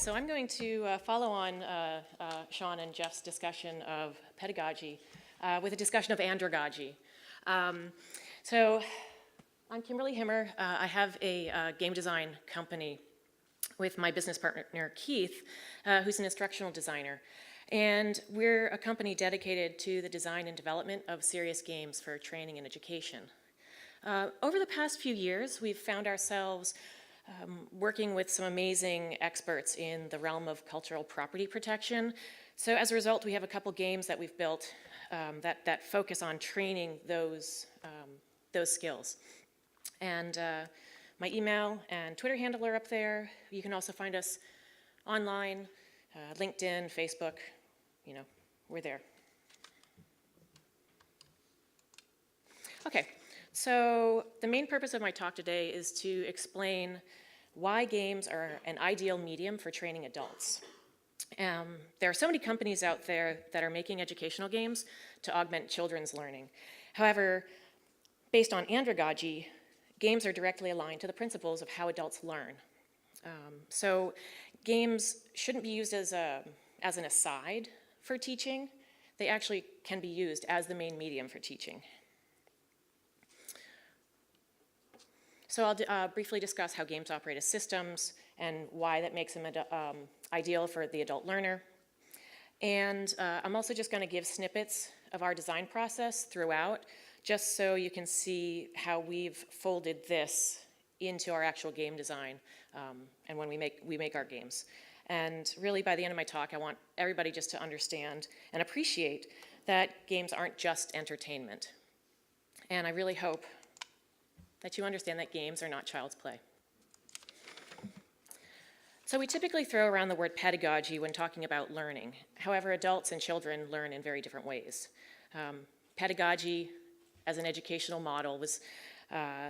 so I'm going to follow on Sean and Jeff's discussion of pedagogy with a discussion of andragogy. So I'm Kimberly Himmer. I have a game design company with my business partner, Keith, who's an instructional designer. And we're a company dedicated to the design and development of serious games for training and education. Over the past few years, we've found ourselves working with some amazing experts in the realm of cultural property protection. So as a result, we have a couple games that we've built that focus on training those skills. And my email and Twitter handle are up there. You can also find us online, LinkedIn, Facebook, we're there. Okay, so the main purpose of my talk today is to explain why games are an ideal medium for training adults. There are so many companies out there that are making educational games to augment children's learning. However, based on andragogy, games are directly aligned to the principles of how adults learn. So games shouldn't be used as an aside for teaching. They actually can be used as the main medium for teaching. So I'll briefly discuss how games operate as systems and why that makes them ideal for the adult learner. And I'm also just going to give snippets of our design process throughout, just so you can see how we've folded this into our actual game design and when we make our games. And really, by the end of my talk, I want everybody just to understand and appreciate that games aren't just entertainment. And I really hope that you understand that games are not child's play. So we typically throw around the word pedagogy when talking about learning. However, adults and children learn in very different ways. Pedagogy as an educational model was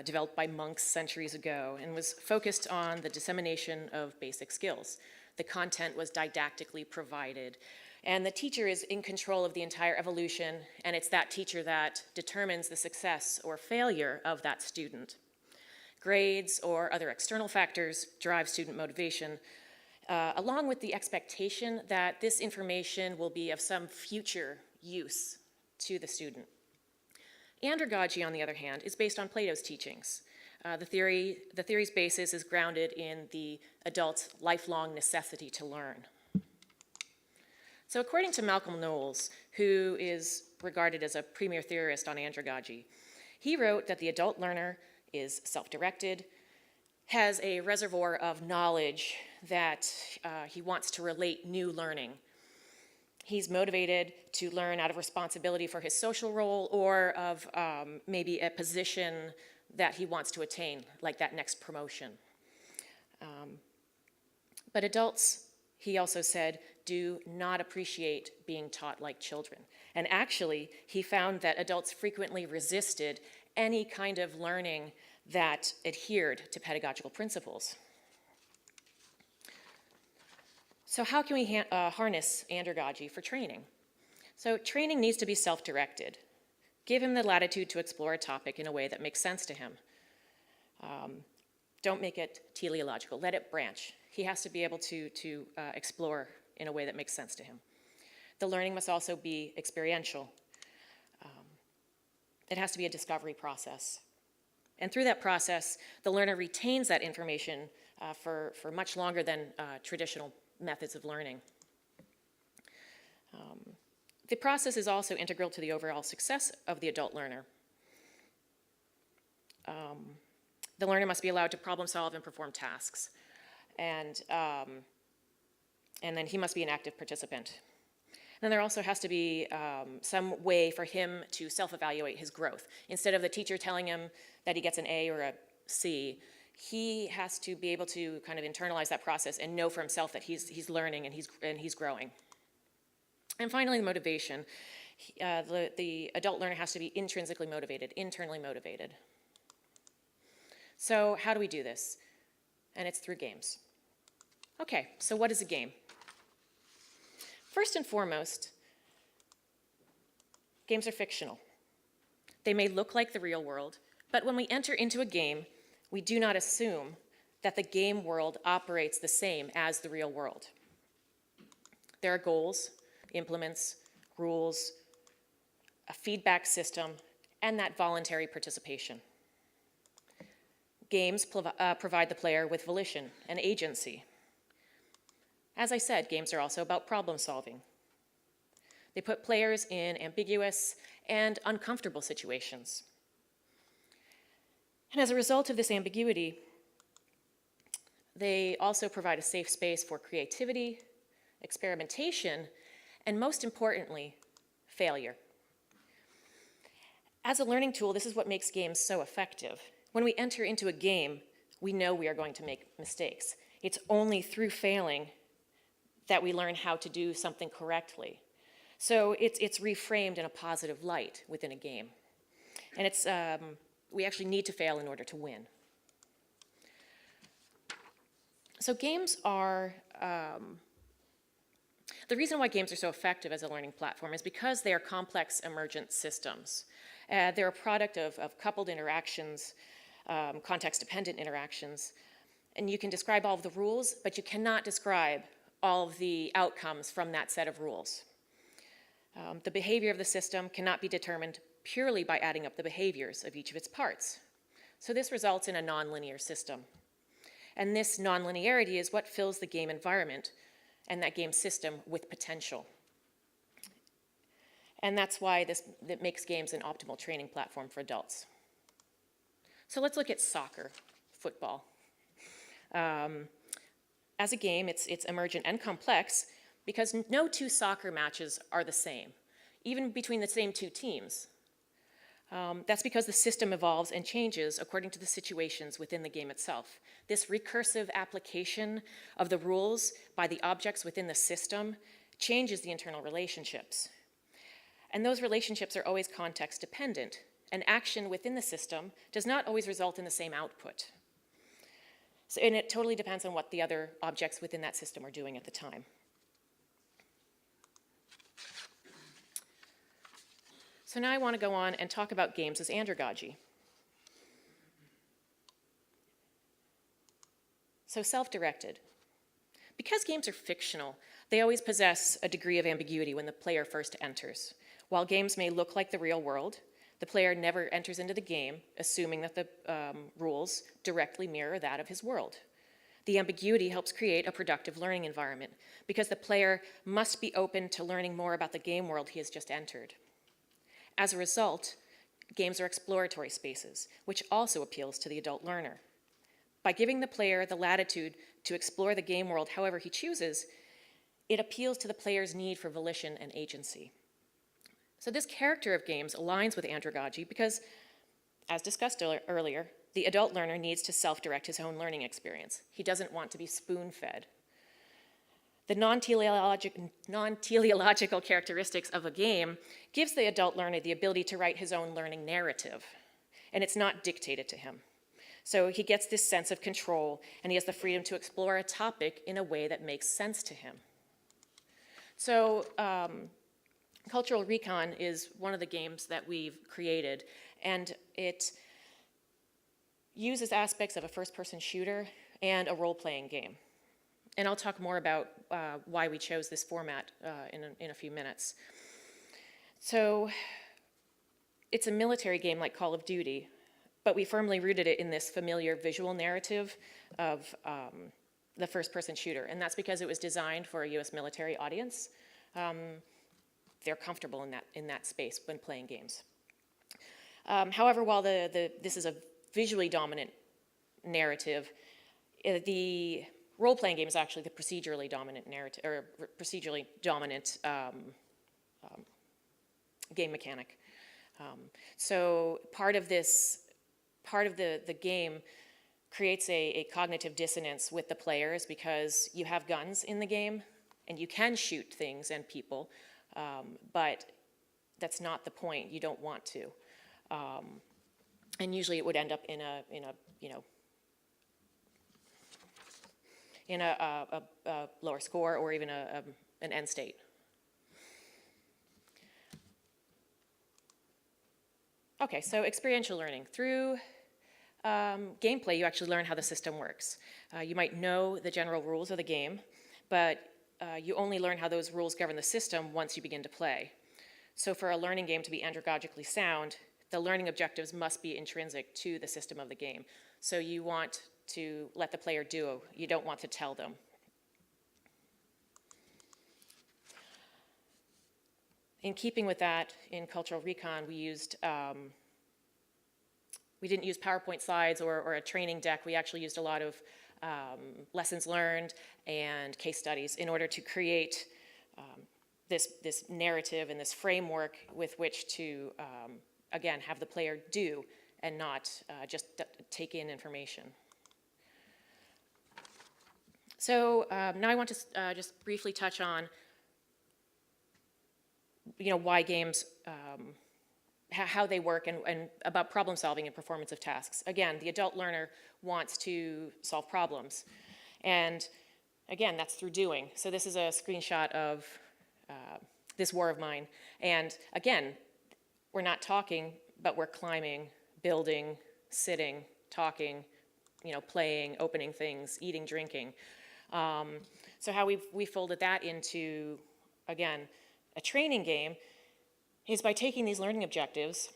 developed by monks centuries ago and was focused on the dissemination of basic skills. The content was didactically provided, and the teacher is in control of the entire evolution, and it's that teacher that determines the success or failure of that student. Grades or other external factors drive student motivation, along with the expectation that this information will be of some future use to the student. Andragogy, on the other hand, is based on Plato's teachings. The theory's basis is grounded in the adult's lifelong necessity to learn. So according to Malcolm Knowles, who is regarded as a premier theorist on andragogy, he wrote that the adult learner is self-directed, has a reservoir of knowledge that he wants to relate new learning. He's motivated to learn out of responsibility for his social role or of maybe a position that he wants to attain, like that next promotion. But adults, he also said, do not appreciate being taught like children. And actually, he found that adults frequently resisted any kind of learning that adhered to pedagogical principles. So how can we harness andragogy for training? So training needs to be self-directed. Give him the latitude to explore a topic in a way that makes sense to him. Don't make it teleological. Let it branch. He has to be able to explore in a way that makes sense to him. The learning must also be experiential. It has to be a discovery process. And through that process, the learner retains that information for much longer than traditional methods of learning. The process is also integral to the overall success of the adult learner. The learner must be allowed to problem solve and perform tasks. And then he must be an active participant. Then there also has to be some way for him to self-evaluate his growth. Instead of the teacher telling him that he gets an A or a C, he has to be able to kind of internalize that process and know for himself that he's learning and he's growing. And finally, the motivation. The adult learner has to be intrinsically motivated, internally motivated. So how do we do this? And it's through games. Okay, so what is a game? First and foremost, games are fictional. They may look like the real world, but when we enter into a game, we do not assume that the game world operates the same as the real world. There are goals, implements, rules, a feedback system, and that voluntary participation. Games provide the player with volition and agency. As I said, games are also about problem solving. They put players in ambiguous and uncomfortable situations. And as a result of this ambiguity, they also provide a safe space for creativity, experimentation, and most importantly, failure. As a learning tool, this is what makes games so effective. When we enter into a game, we know we are going to make mistakes. It's only through failing that we learn how to do something correctly. So it's reframed in a positive light within a game. And we actually need to fail in order to win. So games are, the reason why games are so effective as a learning platform is because they are complex emergent systems. They're a product of coupled interactions, context-dependent interactions, and you can describe all of the rules, but you cannot describe all of the outcomes from that set of rules. The behavior of the system cannot be determined purely by adding up the behaviors of each of its parts. So this results in a nonlinear system. And this nonlinearity is what fills the game environment and that game system with potential. And that's why that makes games an optimal training platform for adults. So let's look at soccer, football. As a game, it's emergent and complex because no two soccer matches are the same, even between the same two teams. That's because the system evolves and changes according to the situations within the game itself. This recursive application of the rules by the objects within the system changes the internal relationships. And those relationships are always context dependent. An action within the system does not always result in the same output. So, and it totally depends on what the other objects within that system are doing at the time. So now I want to go on and talk about games as andragogy. So self-directed. Because games are fictional, they always possess a degree of ambiguity when the player first enters. While games may look like the real world, the player never enters into the game assuming that the rules directly mirror that of his world. The ambiguity helps create a productive learning environment because the player must be open to learning more about the game world he has just entered. As a result, games are exploratory spaces, which also appeals to the adult learner. By giving the player the latitude to explore the game world however he chooses, it appeals to the player's need for volition and agency. So this character of games aligns with andragogy because, as discussed earlier, the adult learner needs to self-direct his own learning experience. He doesn't want to be spoon-fed. The non-teleological characteristics of a game gives the adult learner the ability to write his own learning narrative, and it's not dictated to him. So he gets this sense of control, and he has the freedom to explore a topic in a way that makes sense to him. So Cultural Recon is one of the games that we've created, and it uses aspects of a first-person shooter and a role-playing game. And I'll talk more about why we chose this format in a few minutes. So it's a military game like Call of Duty, but we firmly rooted it in this familiar visual narrative of the first-person shooter, and that's because it was designed for a US military audience. They're comfortable in that space when playing games. However, while this is a visually dominant narrative, the role-playing game is actually the procedurally dominant narrative, or procedurally dominant game mechanic. So part of the game creates a cognitive dissonance with the players because you have guns in the game and you can shoot things and people, but that's not the point. You don't want to. And usually it would end up in a lower score or even an end state. Okay, so experiential learning. Through gameplay, you actually learn how the system works. You might know the general rules of the game, but you only learn how those rules govern the system once you begin to play. So for a learning game to be andragogically sound, the learning objectives must be intrinsic to the system of the game. So you want to let the player do, you don't want to tell them. In keeping with that, in cultural recon, we didn't use PowerPoint slides or a training deck. We actually used a lot of lessons learned and case studies in order to create this narrative and this framework with which to, again, have the player do and not just take in information. So now I want to just briefly touch on why games, how they work and about problem solving and performance of tasks. Again, the adult learner wants to solve problems. And again, that's through doing. So this is a screenshot of this war of mine. And again, we're not talking, but we're climbing, building, sitting, talking, playing, opening things, eating, drinking. So how we folded that into, again, a training game is by taking these learning objectives,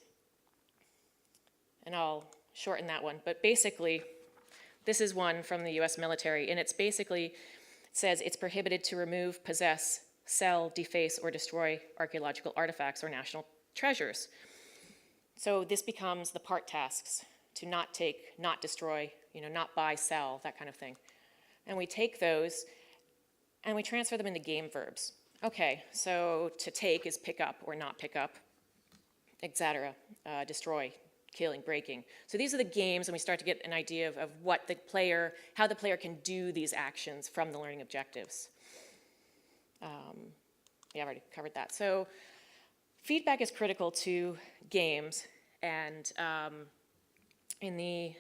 and I'll shorten that one, but basically, this is one from the US military, and it says it's prohibited to remove, possess, sell, deface, or destroy archaeological artifacts or national treasures. So this becomes the part tasks, to not take, not destroy, not buy, sell, that kind of thing. And we take those and we transfer them into game verbs. Okay, so to take is pick up or not pick up, etc. Destroy, killing, breaking. So these are the games, and we start to get an idea of how the player can do these actions from the learning objectives. Yeah, I've already covered that. So feedback is critical to games, and in the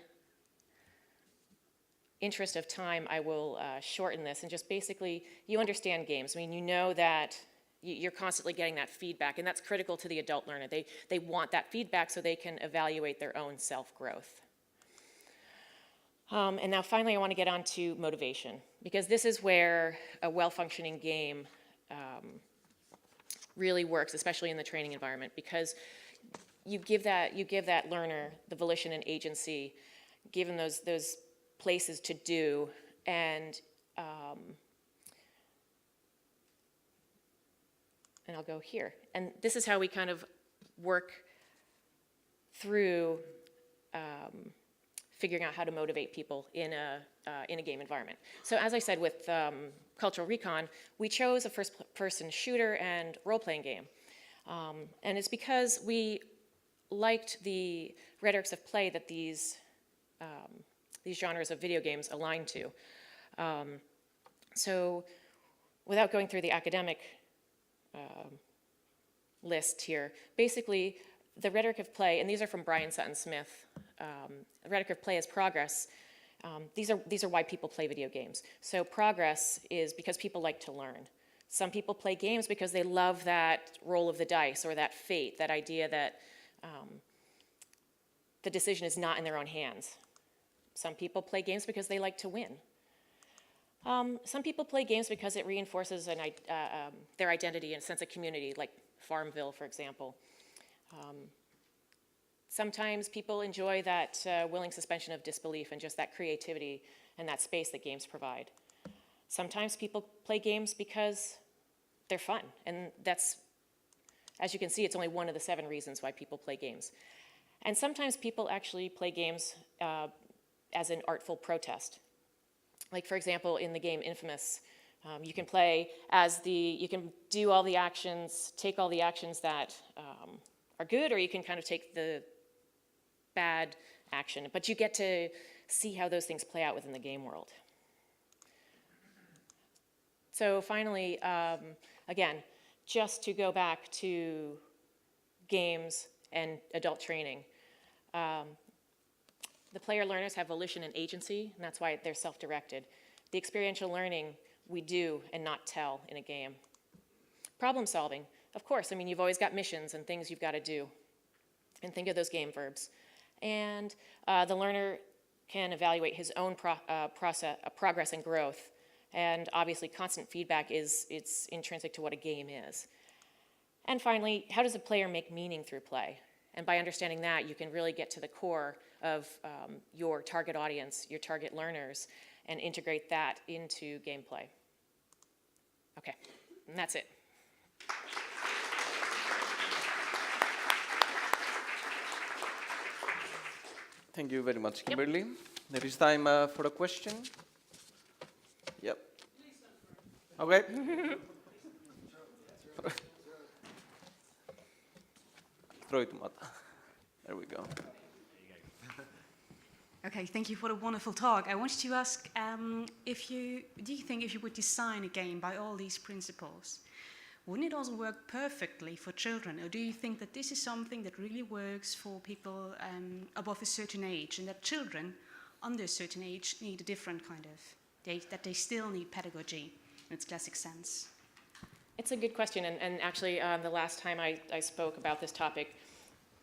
interest of time, I will shorten this and just basically, you understand games. I mean, you know that you're constantly getting that feedback, and that's critical to the adult learner. They want that feedback so they can evaluate their own self-growth. And now finally, I want to get on to motivation, because this is where a well-functioning game really works, especially in the training environment, because you give that learner the volition and agency, give them those places to do, and I'll go here. And this is how we kind of work through figuring out how to motivate people in a game environment. So as I said with Cultural Recon, we chose a first-person shooter and role-playing game. And it's because we liked the rhetorics of play that these genres of video games align to. So without going through the academic list here, basically the rhetoric of play, and these are from Brian Sutton Smith, the rhetoric of play is progress. These are why people play video games. So progress is because people like to learn. Some people play games because they love that roll of the dice or that fate, that idea that the decision is not in their own hands. Some people play games because they like to win. Some people play games because it reinforces their identity and a sense of community, like Farmville, for example. Sometimes people enjoy that willing suspension of disbelief and just that creativity and that space that games provide. Sometimes people play games because they're fun, and that's, as you can see, it's only one of the 7 reasons why people play games. And sometimes people actually play games as an artful protest. Like, for example, in the game Infamous, you can play you can do all the actions, take all the actions that are good, or you can kind of take the bad action. But you get to see how those things play out within the game world. So finally, again, just to go back to games and adult training, the player learners have volition and agency, and that's why they're self-directed. The experiential learning, we do and not tell in a game. Problem solving, of course, I mean, you've always got missions and things you've got to do. And think of those game verbs. and the learner can evaluate his own progress and growth. And obviously, constant feedback it's intrinsic to what a game is. And finally, how does a player make meaning through play? And by understanding that, you can really get to the core of your target audience, your target learners, and integrate that into gameplay. Okay, and that's it. Thank you very much, Kimberly. Yep. There is time for a question. Yep. Okay. Throw it to Mata. There we go. Okay, thank you for the wonderful talk. I wanted to ask, do you think if you would design a game by all these principles, wouldn't it also work perfectly for children? Or do you think that this is something that really works for people above a certain age, and that children under a certain age need a different kind of, that they still need pedagogy in its classic sense? It's a good question, and actually the last time I spoke about this topic,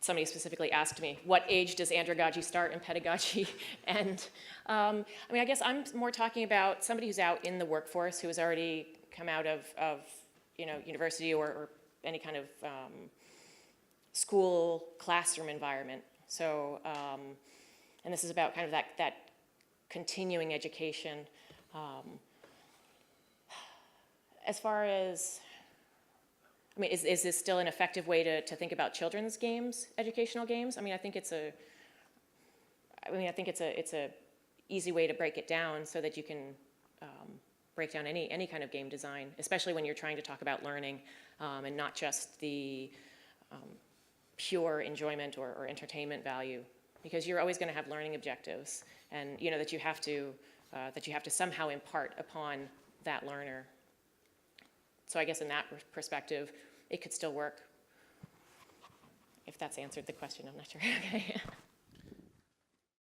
somebody specifically asked me, what age does andragogy start in pedagogy? And I mean, I guess I'm more talking about somebody who's out in the workforce, who has already come out of university or any kind of school classroom environment. So, and this is about kind of that continuing education. As far as, I mean, is this still an effective way to think about children's games, educational games? I mean, I think it's a easy way to break it down so that you can break down any kind of game design, especially when you're trying to talk about learning and not just the pure enjoyment or entertainment value, because you're always going to have learning objectives, and that you have to somehow impart upon that learner. So I guess in that perspective, it could still work. If that's answered the question, I'm not sure. Okay.